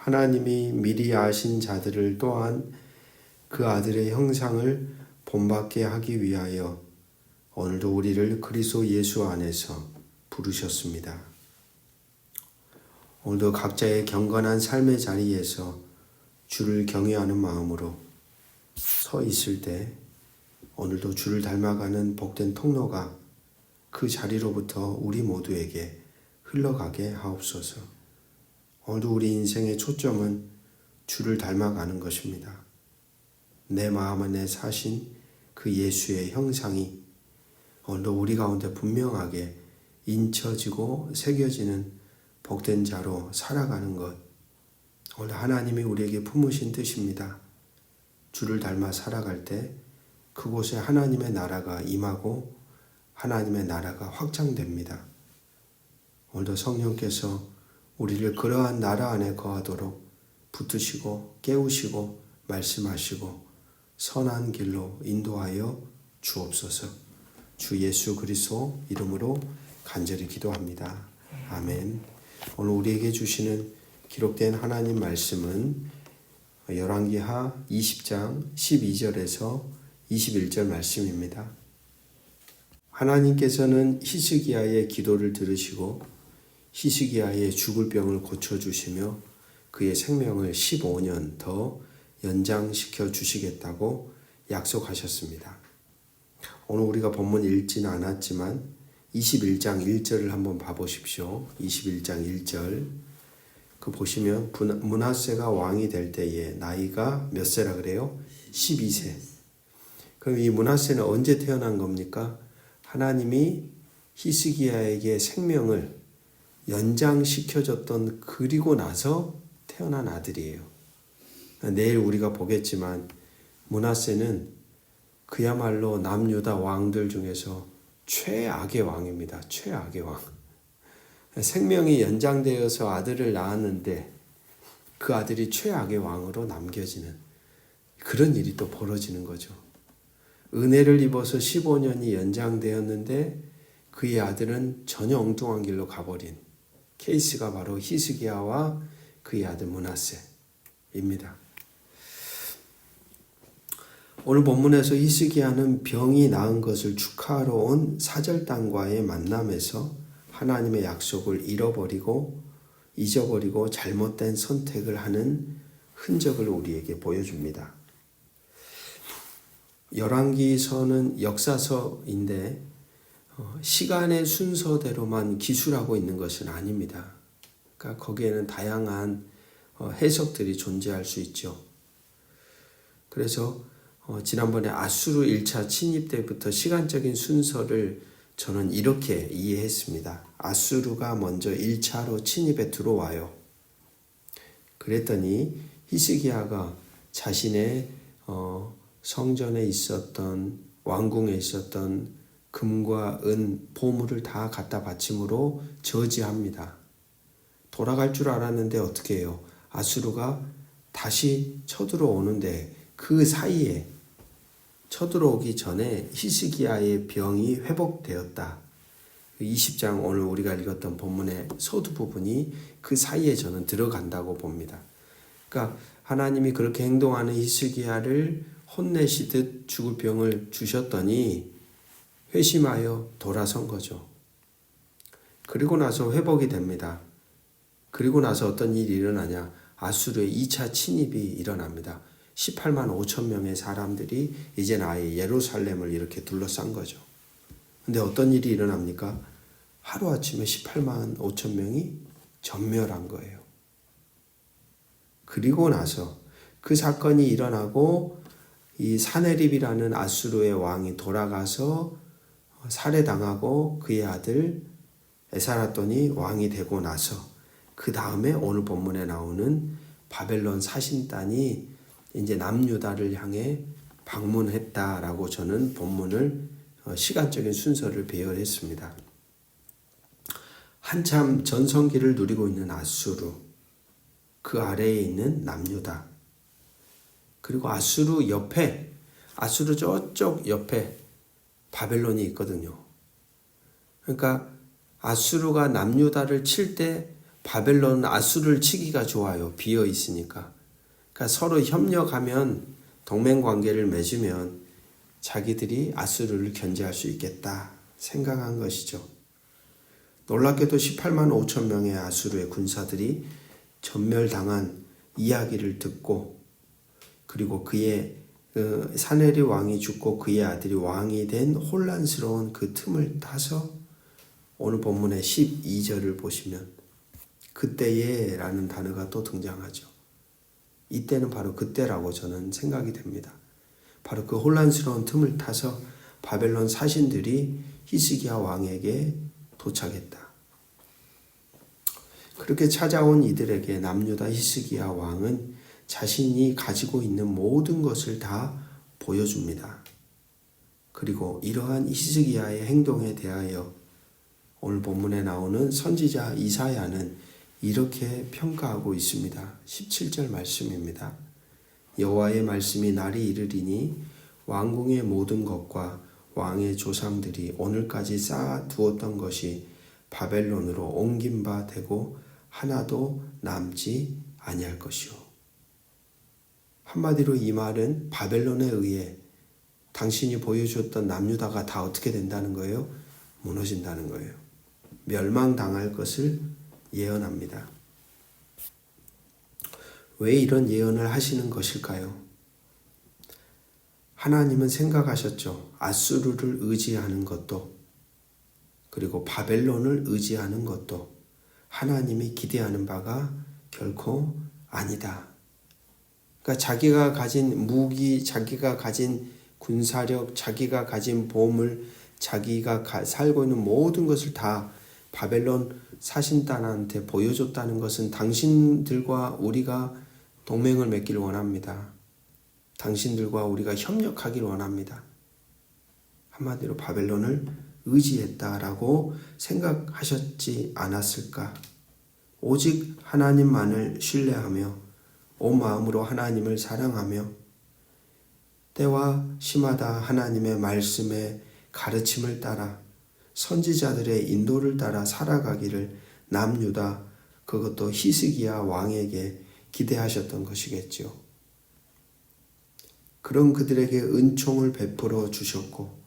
하나님이 미리 아신 자들을 또한 그 아들의 형상을 본받게 하기 위하여 오늘도 우리를 그리스도 예수 안에서 부르셨습니다. 오늘도 각자의 경건한 삶의 자리에서 주를 경외하는 마음으로 서 있을 때 오늘도 주를 닮아가는 복된 통로가 그 자리로부터 우리 모두에게 흘러가게 하옵소서. 오늘도 우리 인생의 초점은 주를 닮아가는 것입니다. 내 마음 안에 사신 그 예수의 형상이 오늘도 우리 가운데 분명하게 인쳐지고 새겨지는 복된 자로 살아가는 것, 오늘 하나님이 우리에게 품으신 뜻입니다. 주를 닮아 살아갈 때 그곳에 하나님의 나라가 임하고 하나님의 나라가 확장됩니다. 오늘도 성령께서 우리를 그러한 나라 안에 거하도록 붙드시고 깨우시고 말씀하시고 선한 길로 인도하여 주옵소서. 주 예수 그리스도 이름으로 간절히 기도합니다. 아멘. 오늘 우리에게 주시는 기록된 하나님 말씀은 열왕기하 20장 12절에서 21절 말씀입니다. 하나님께서는 히스기야의 기도를 들으시고 히스기야의 죽을 병을 고쳐주시며 그의 생명을 15년 더 연장시켜 주시겠다고 약속하셨습니다. 오늘 우리가 본문 읽지는 않았지만 21장 1절을 한번 봐보십시오. 21장 1절 그 보시면 므낫세가 왕이 될 때에 나이가 몇 세라 그래요? 12세. 그럼 이 므낫세는 언제 태어난 겁니까? 하나님이 히스기야에게 생명을 연장시켜줬던 그리고 나서 태어난 아들이에요. 내일 우리가 보겠지만 므낫세는 그야말로 남유다 왕들 중에서 최악의 왕입니다. 최악의 왕. 생명이 연장되어서 아들을 낳았는데 그 아들이 최악의 왕으로 남겨지는 그런 일이 또 벌어지는 거죠. 은혜를 입어서 15년이 연장되었는데 그의 아들은 전혀 엉뚱한 길로 가버린 케이스가 바로 히스기야와 그의 아들 므낫세입니다. 오늘 본문에서 히스기야는 병이 나은 것을 축하하러 온 사절단과의 만남에서 하나님의 약속을 잊어버리고 잘못된 선택을 하는 흔적을 우리에게 보여줍니다. 열왕기서는 역사서인데 시간의 순서대로만 기술하고 있는 것은 아닙니다. 그러니까 거기에는 다양한 해석들이 존재할 수 있죠. 그래서 지난번에 아수르 1차 침입 때부터 시간적인 순서를 저는 이렇게 이해했습니다. 아수르가 먼저 1차로 침입에 들어와요. 그랬더니 히스기야가 자신의 성전에 있었던 왕궁에 있었던 금과 은 보물을 다 갖다 바침으로 저지합니다. 돌아갈 줄 알았는데 어떻게 해요? 아수르가 다시 쳐들어오는데 그 사이에 쳐들어오기 전에 히스기야의 병이 회복되었다. 20장 오늘 우리가 읽었던 본문의 서두 부분이 그 사이에 저는 들어간다고 봅니다. 그러니까 하나님이 그렇게 행동하는 히스기야를 혼내시듯 죽을 병을 주셨더니 회심하여 돌아선 거죠. 그리고 나서 회복이 됩니다. 그리고 나서 어떤 일이 일어나냐? 아수르의 2차 침입이 일어납니다. 18만 5천 명의 사람들이 이제는 아예 예루살렘을 이렇게 둘러싼 거죠. 근데 어떤 일이 일어납니까? 하루아침에 18만 5천 명이 전멸한 거예요. 그리고 나서 그 사건이 일어나고 이 사네립이라는 아수르의 왕이 돌아가서 살해당하고 그의 아들 에사라돈이 왕이 되고 나서 그 다음에 오늘 본문에 나오는 바벨론 사신단이 이제 남유다를 향해 방문했다라고 저는 본문을 시간적인 순서를 배열했습니다. 한참 전성기를 누리고 있는 아수르, 그 아래에 있는 남유다, 그리고 아수르 옆에, 아수르 저쪽 옆에 바벨론이 있거든요. 그러니까 아수르가 남유다를 칠 때 바벨론 아수르를 치기가 좋아요. 비어 있으니까. 그러니까 서로 협력하면 동맹 관계를 맺으면 자기들이 아수르를 견제할 수 있겠다 생각한 것이죠. 놀랍게도 18만 5천 명의 아수르의 군사들이 전멸당한 이야기를 듣고 그리고 그의 사네리 왕이 죽고 그의 아들이 왕이 된 혼란스러운 그 틈을 타서 오늘 본문의 12절을 보시면 그때에 라는 단어가 또 등장하죠. 이때는 바로 그때라고 저는 생각이 됩니다. 바로 그 혼란스러운 틈을 타서 바벨론 사신들이 히스기야 왕에게 도착했다. 그렇게 찾아온 이들에게 남유다 히스기야 왕은 자신이 가지고 있는 모든 것을 다 보여줍니다. 그리고 이러한 히스기야의 행동에 대하여 오늘 본문에 나오는 선지자 이사야는 이렇게 평가하고 있습니다. 17절 말씀입니다. 여호와의 말씀이 날이 이르리니 왕궁의 모든 것과 왕의 조상들이 오늘까지 쌓아 두었던 것이 바벨론으로 옮긴 바 되고 하나도 남지 아니할 것이요. 한마디로 이 말은 바벨론에 의해 당신이 보여주었던 남유다가 다 어떻게 된다는 거예요? 무너진다는 거예요. 멸망당할 것을 예언합니다. 왜 이런 예언을 하시는 것일까요? 하나님은 생각하셨죠. 아수르를 의지하는 것도 그리고 바벨론을 의지하는 것도 하나님이 기대하는 바가 결코 아니다. 그러니까 자기가 가진 무기, 자기가 가진 군사력, 자기가 가진 보물, 자기가 살고 있는 모든 것을 다 바벨론 사신단한테 보여줬다는 것은 당신들과 우리가 동맹을 맺기를 원합니다. 당신들과 우리가 협력하기를 원합니다. 한마디로 바벨론을 의지했다라고 생각하셨지 않았을까? 오직 하나님만을 신뢰하며 온 마음으로 하나님을 사랑하며 때와 시마다 하나님의 말씀의 가르침을 따라 선지자들의 인도를 따라 살아가기를 남유다, 그것도 히스기야 왕에게 기대하셨던 것이겠죠. 그런 그들에게 은총을 베풀어 주셨고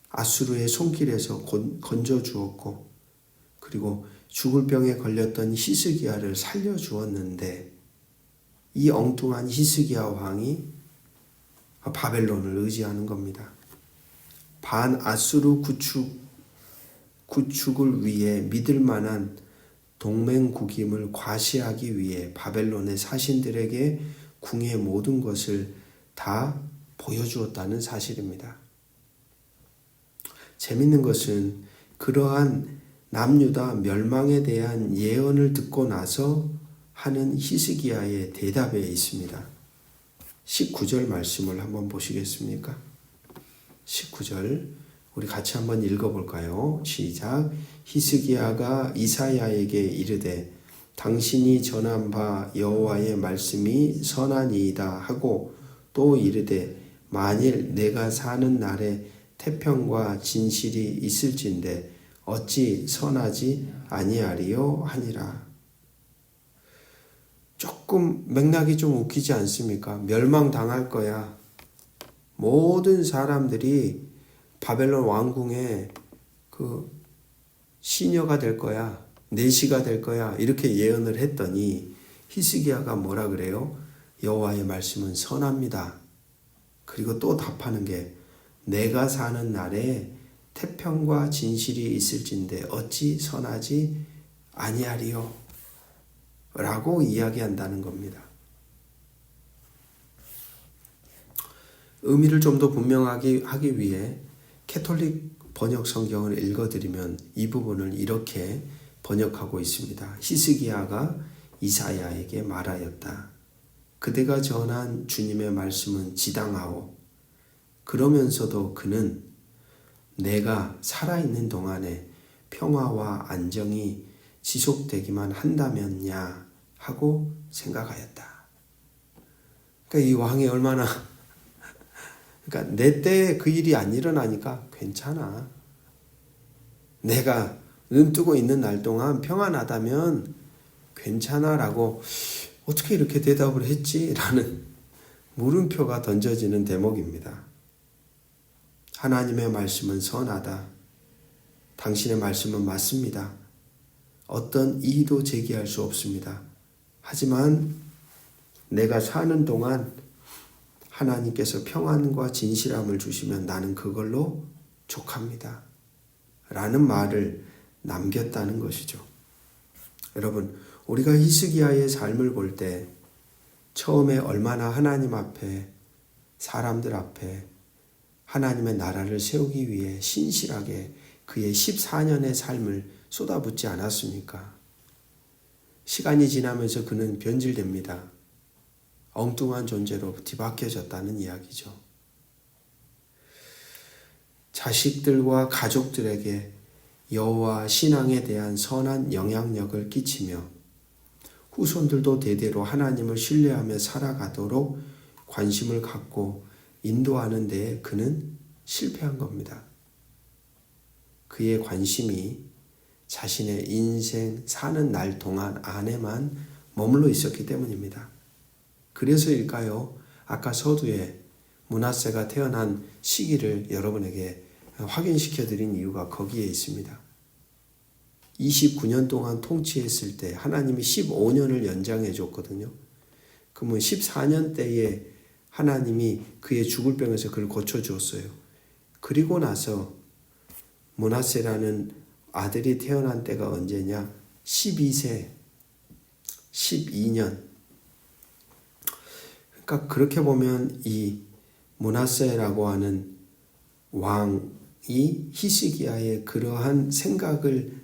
아수르의 손길에서 건져 주었고 그리고 죽을 병에 걸렸던 히스기야를 살려 주었는데 이 엉뚱한 히스기야 왕이 바벨론을 의지하는 겁니다. 반아수르 구축을 위해 믿을 만한 동맹국임을 과시하기 위해 바벨론의 사신들에게 궁의 모든 것을 다 보여주었다는 사실입니다. 재밌는 것은 그러한 남유다 멸망에 대한 예언을 듣고 나서 하는 히스기야의 대답에 있습니다. 19절 말씀을 한번 보시겠습니까? 19절 우리 같이 한번 읽어볼까요? 시작. 히스기야가 이사야에게 이르되 당신이 전한 바 여호와의 말씀이 선하니이다 하고 또 이르되 만일 내가 사는 날에 태평과 진실이 있을진데 어찌 선하지 아니하리요 하니라. 조금 맥락이 좀 웃기지 않습니까? 멸망당할 거야. 모든 사람들이 바벨론 왕궁의 그 시녀가 될 거야. 내시가 될 거야. 이렇게 예언을 했더니 히스기야가 뭐라 그래요? 여호와의 말씀은 선합니다. 그리고 또 답하는 게 내가 사는 날에 태평과 진실이 있을진데 어찌 선하지 아니하리요 라고 이야기한다는 겁니다. 의미를 좀 더 분명하게 하기 위해 캐톨릭 번역 성경을 읽어드리면 이 부분을 이렇게 번역하고 있습니다. 히스기야가 이사야에게 말하였다. 그대가 전한 주님의 말씀은 지당하오. 그러면서도 그는 내가 살아있는 동안에 평화와 안정이 지속되기만 한다면야 하고 생각하였다. 그러니까 이 왕이 얼마나 내 때에 그 일이 안 일어나니까 괜찮아. 내가 눈 뜨고 있는 날 동안 평안하다면 괜찮아 라고 어떻게 이렇게 대답을 했지? 라는 물음표가 던져지는 대목입니다. 하나님의 말씀은 선하다. 당신의 말씀은 맞습니다. 어떤 이의도 제기할 수 없습니다. 하지만 내가 사는 동안 하나님께서 평안과 진실함을 주시면 나는 그걸로 족합니다. 라는 말을 남겼다는 것이죠. 여러분, 우리가 히스기야의 삶을 볼 때 처음에 얼마나 하나님 앞에, 사람들 앞에 하나님의 나라를 세우기 위해 신실하게 그의 14년의 삶을 쏟아붓지 않았습니까? 시간이 지나면서 그는 변질됩니다. 엉뚱한 존재로 뒤바뀌어졌다는 이야기죠. 자식들과 가족들에게 여호와 신앙에 대한 선한 영향력을 끼치며 후손들도 대대로 하나님을 신뢰하며 살아가도록 관심을 갖고 인도하는 데에 그는 실패한 겁니다. 그의 관심이 자신의 인생 사는 날 동안 안에만 머물러 있었기 때문입니다. 그래서일까요? 아까 서두에 므낫세가 태어난 시기를 여러분에게 확인시켜 드린 이유가 거기에 있습니다. 29년 동안 통치했을 때 하나님이 15년을 연장해 줬거든요. 그러면 14년 때에 하나님이 그의 죽을 병에서 그를 고쳐주었어요. 그리고 나서 므낫세라는 아들이 태어난 때가 언제냐? 12세, 12년. 그러니까 그렇게 보면 이 므낫세라고 하는 왕이 히스기야의 그러한 생각을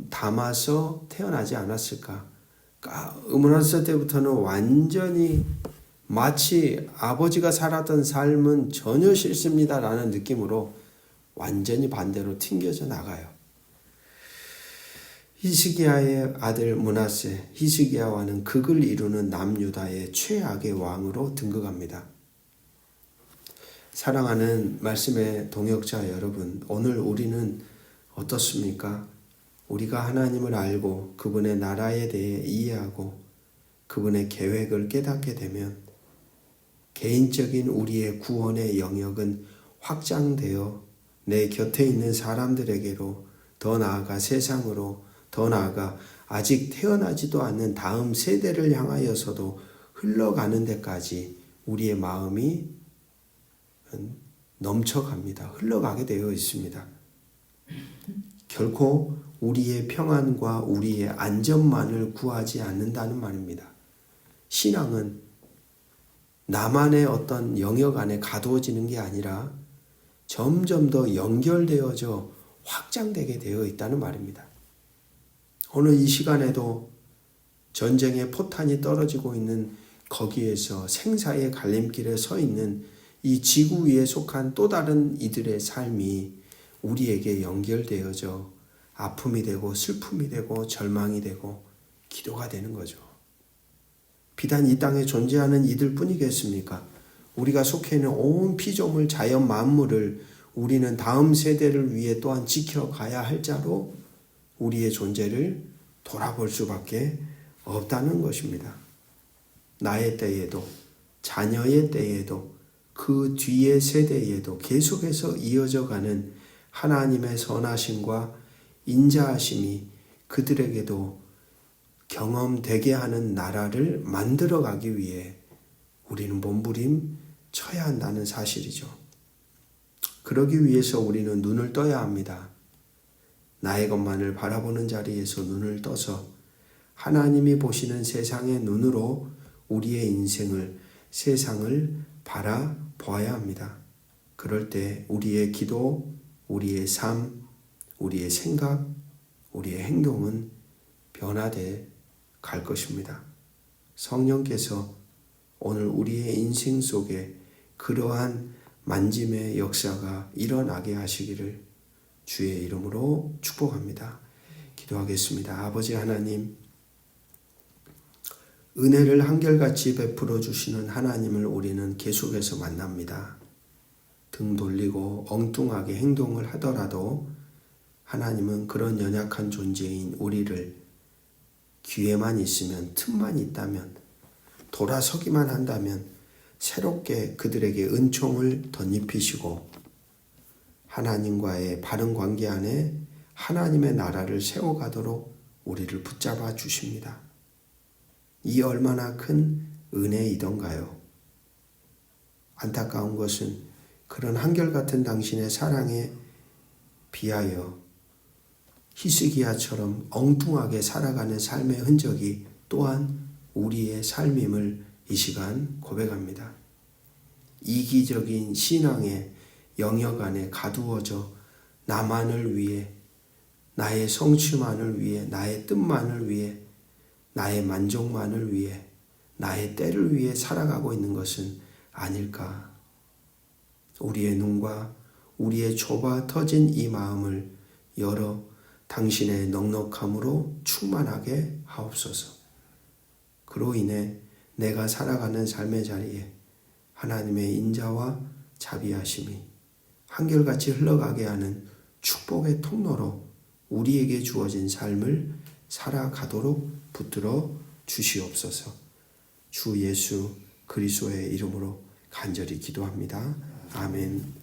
담아서 태어나지 않았을까? 므낫세 때부터는 완전히 마치 아버지가 살았던 삶은 전혀 싫습니다라는 느낌으로 완전히 반대로 튕겨져 나가요. 히스기야의 아들 므낫세, 히스기야와는 극을 이루는 남유다의 최악의 왕으로 등극합니다. 사랑하는 말씀의 동역자 여러분, 오늘 우리는 어떻습니까? 우리가 하나님을 알고 그분의 나라에 대해 이해하고 그분의 계획을 깨닫게 되면 개인적인 우리의 구원의 영역은 확장되어 내 곁에 있는 사람들에게로, 더 나아가 세상으로, 더 나아가 아직 태어나지도 않는 다음 세대를 향하여서도 흘러가는 데까지 우리의 마음이 넘쳐갑니다. 흘러가게 되어 있습니다. 결코 우리의 평안과 우리의 안전만을 구하지 않는다는 말입니다. 신앙은 나만의 어떤 영역 안에 가두어지는 게 아니라 점점 더 연결되어져 확장되게 되어 있다는 말입니다. 오늘 이 시간에도 전쟁의 포탄이 떨어지고 있는 거기에서 생사의 갈림길에 서 있는 이 지구 위에 속한 또 다른 이들의 삶이 우리에게 연결되어져 아픔이 되고 슬픔이 되고 절망이 되고 기도가 되는 거죠. 비단 이 땅에 존재하는 이들 뿐이겠습니까? 우리가 속해 있는 온 피조물 자연 만물을 우리는 다음 세대를 위해 또한 지켜가야 할 자로 우리의 존재를 돌아볼 수밖에 없다는 것입니다. 나의 때에도 자녀의 때에도 그 뒤의 세대에도 계속해서 이어져 가는 하나님의 선하심과 인자하심이 그들에게도 경험되게 하는 나라를 만들어가기 위해 우리는 몸부림 쳐야 한다는 사실이죠. 그러기 위해서 우리는 눈을 떠야 합니다. 나의 것만을 바라보는 자리에서 눈을 떠서 하나님이 보시는 세상의 눈으로 우리의 인생을, 세상을 바라보아야 합니다. 그럴 때 우리의 기도, 우리의 삶, 우리의 생각, 우리의 행동은 변화돼 갈 것입니다. 성령께서 오늘 우리의 인생 속에 그러한 만짐의 역사가 일어나게 하시기를 주의 이름으로 축복합니다. 기도하겠습니다. 아버지 하나님, 은혜를 한결같이 베풀어 주시는 하나님을 우리는 계속해서 만납니다. 등 돌리고 엉뚱하게 행동을 하더라도 하나님은 그런 연약한 존재인 우리를 기회만 있으면, 틈만 있다면, 돌아서기만 한다면 새롭게 그들에게 은총을 덧입히시고 하나님과의 바른 관계 안에 하나님의 나라를 세워가도록 우리를 붙잡아 주십니다. 이 얼마나 큰 은혜이던가요. 안타까운 것은 그런 한결같은 당신의 사랑에 비하여 히스기야처럼 엉뚱하게 살아가는 삶의 흔적이 또한 우리의 삶임을 이 시간 고백합니다. 이기적인 신앙의 영역 안에 가두어져 나만을 위해, 나의 성취만을 위해, 나의 뜻만을 위해, 나의 만족만을 위해, 나의 때를 위해 살아가고 있는 것은 아닐까. 우리의 눈과 우리의 좁아 터진 이 마음을 열어 당신의 넉넉함으로 충만하게 하옵소서. 그로 인해 내가 살아가는 삶의 자리에 하나님의 인자와 자비하심이 한결같이 흘러가게 하는 축복의 통로로 우리에게 주어진 삶을 살아가도록 붙들어 주시옵소서. 주 예수 그리스도의 이름으로 간절히 기도합니다. 아멘.